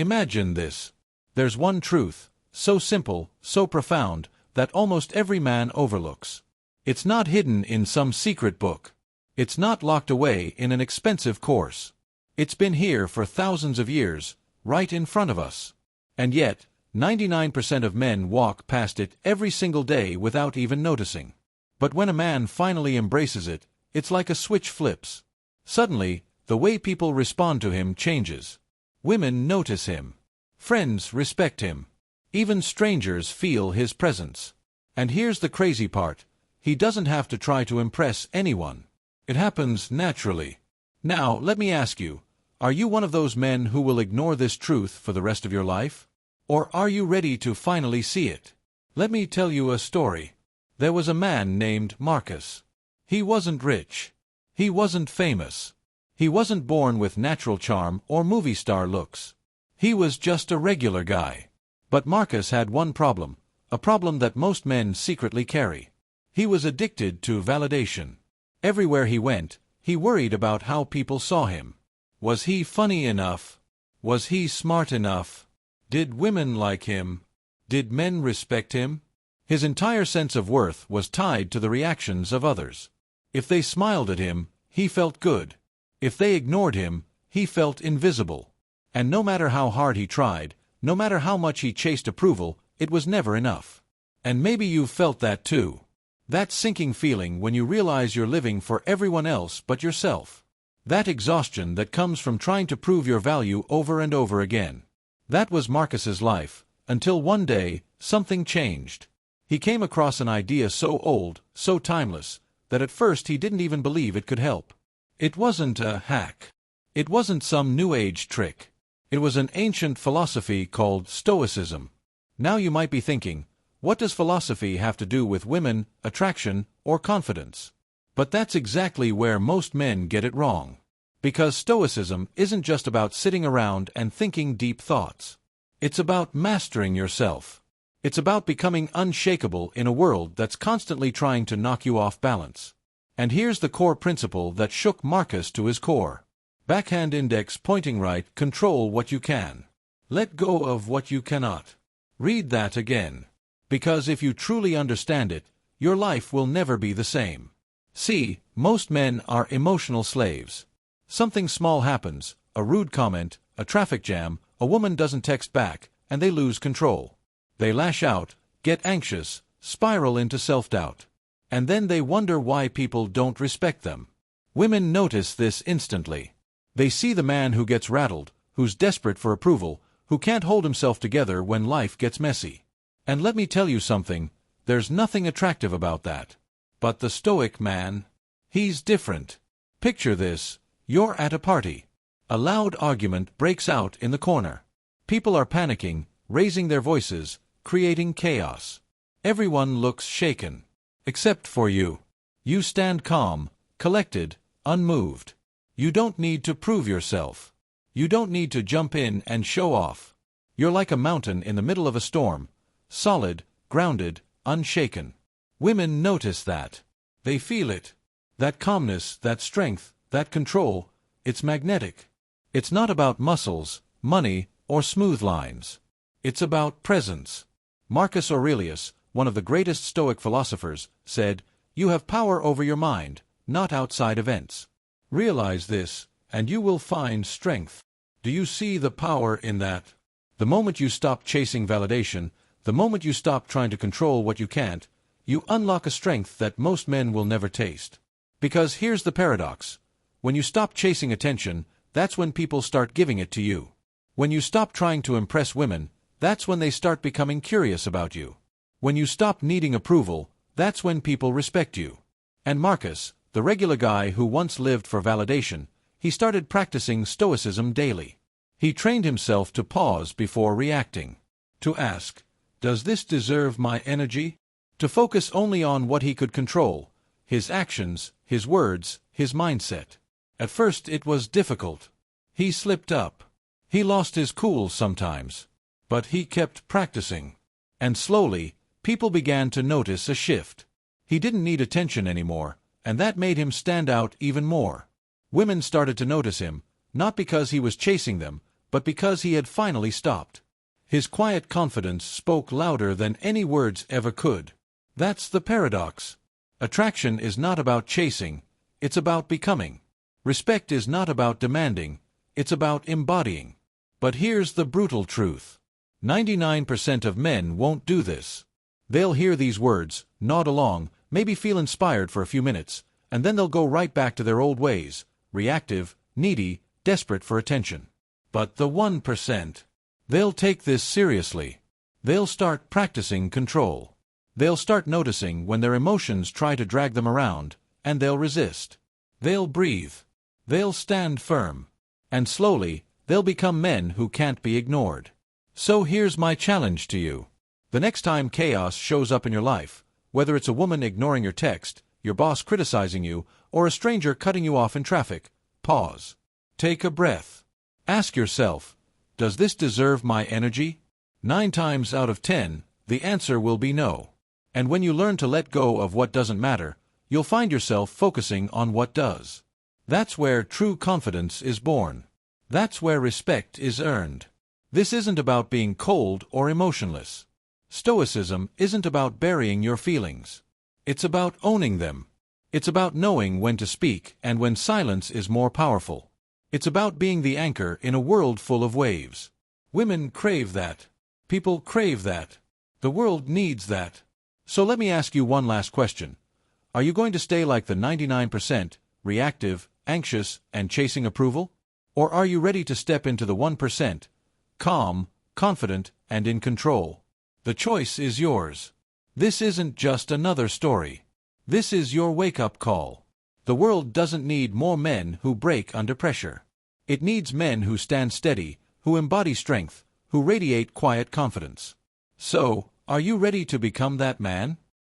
Imagine this. There's one truth, so simple, so profound, that almost every man overlooks. It's not hidden in some secret book. It's not locked away in an expensive course. It's been here for thousands of years, right in front of us. And yet, 99% of men walk past it every single day without even noticing. But when a man finally embraces it, it's like a switch flips. Suddenly, the way people respond to him changes. Women notice him. Friends respect him. Even strangers feel his presence. And here's the crazy part. He doesn't have to try to impress anyone. It happens naturally. Now, let me ask you, are you one of those men who will ignore this truth for the rest of your life? Or are you ready to finally see it? Let me tell you a story. There was a man named Marcus. He wasn't rich. He wasn't famous. He wasn't born with natural charm or movie star looks. He was just a regular guy. But Marcus had one problem, a problem that most men secretly carry. He was addicted to validation. Everywhere he went, he worried about how people saw him. Was he funny enough? Was he smart enough? Did women like him? Did men respect him? His entire sense of worth was tied to the reactions of others. If they smiled at him, he felt good. If they ignored him, he felt invisible. And no matter how hard he tried, no matter how much he chased approval, it was never enough. And maybe you've felt that too. That sinking feeling when you realize you're living for everyone else but yourself. That exhaustion that comes from trying to prove your value over and over again. That was Marcus's life, until one day, something changed. He came across an idea so old, so timeless, that at first he didn't even believe it could help. It wasn't a hack. It wasn't some new age trick. It was an ancient philosophy called Stoicism. Now you might be thinking, what does philosophy have to do with women, attraction, or confidence? But that's exactly where most men get it wrong. Because Stoicism isn't just about sitting around and thinking deep thoughts. It's about mastering yourself. It's about becoming unshakable in a world that's constantly trying to knock you off balance. And here's the core principle that shook Marcus to his core. Backhand index pointing right, control what you can. Let go of what you cannot. Read that again. Because if you truly understand it, your life will never be the same. See, most men are emotional slaves. Something small happens, a rude comment, a traffic jam, a woman doesn't text back, and they lose control. They lash out, get anxious, spiral into self-doubt. And then they wonder why people don't respect them. Women notice this instantly. They see the man who gets rattled, who's desperate for approval, who can't hold himself together when life gets messy. And let me tell you something, there's nothing attractive about that. But the Stoic man, he's different. Picture this, you're at a party. A loud argument breaks out in the corner. People are panicking, raising their voices, creating chaos. Everyone looks shaken. Except for you. You stand calm, collected, unmoved. You don't need to prove yourself. You don't need to jump in and show off. You're like a mountain in the middle of a storm, solid, grounded, unshaken. Women notice that. They feel it. That calmness, that strength, that control, it's magnetic. It's not about muscles, money, or smooth lines. It's about presence. Marcus Aurelius, one of the greatest Stoic philosophers, said, "You have power over your mind, not outside events." Realize this, and you will find strength. Do you see the power in that? The moment you stop chasing validation, the moment you stop trying to control what you can't, you unlock a strength that most men will never taste. Because here's the paradox. When you stop chasing attention, that's when people start giving it to you. When you stop trying to impress women, that's when they start becoming curious about you. When you stop needing approval, that's when people respect you. And Marcus, the regular guy who once lived for validation, he started practicing Stoicism daily. He trained himself to pause before reacting. To ask, does this deserve my energy? To focus only on what he could control, his actions, his words, his mindset. At first it was difficult. He slipped up. He lost his cool sometimes. But he kept practicing. And slowly, people began to notice a shift. He didn't need attention anymore, and that made him stand out even more. Women started to notice him, not because he was chasing them, but because he had finally stopped. His quiet confidence spoke louder than any words ever could. That's the paradox. Attraction is not about chasing, it's about becoming. Respect is not about demanding, it's about embodying. But here's the brutal truth. 99% of men won't do this. They'll hear these words, nod along, maybe feel inspired for a few minutes, and then they'll go right back to their old ways, reactive, needy, desperate for attention. But the 1%, they'll take this seriously. They'll start practicing control. They'll start noticing when their emotions try to drag them around, and they'll resist. They'll breathe. They'll stand firm. And slowly, they'll become men who can't be ignored. So here's my challenge to you. The next time chaos shows up in your life, whether it's a woman ignoring your text, your boss criticizing you, or a stranger cutting you off in traffic, pause. Take a breath. Ask yourself, does this deserve my energy? 9 times out of 10, the answer will be no. And when you learn to let go of what doesn't matter, you'll find yourself focusing on what does. That's where true confidence is born. That's where respect is earned. This isn't about being cold or emotionless. Stoicism isn't about burying your feelings. It's about owning them. It's about knowing when to speak and when silence is more powerful. It's about being the anchor in a world full of waves. Women crave that. People crave that. The world needs that. So let me ask you one last question. Are you going to stay like the 99%, reactive, anxious, and chasing approval? Or are you ready to step into the 1%, calm, confident, and in control? The choice is yours. This isn't just another story. This is your wake-up call. The world doesn't need more men who break under pressure. It needs men who stand steady, who embody strength, who radiate quiet confidence. So, are you ready to become that man?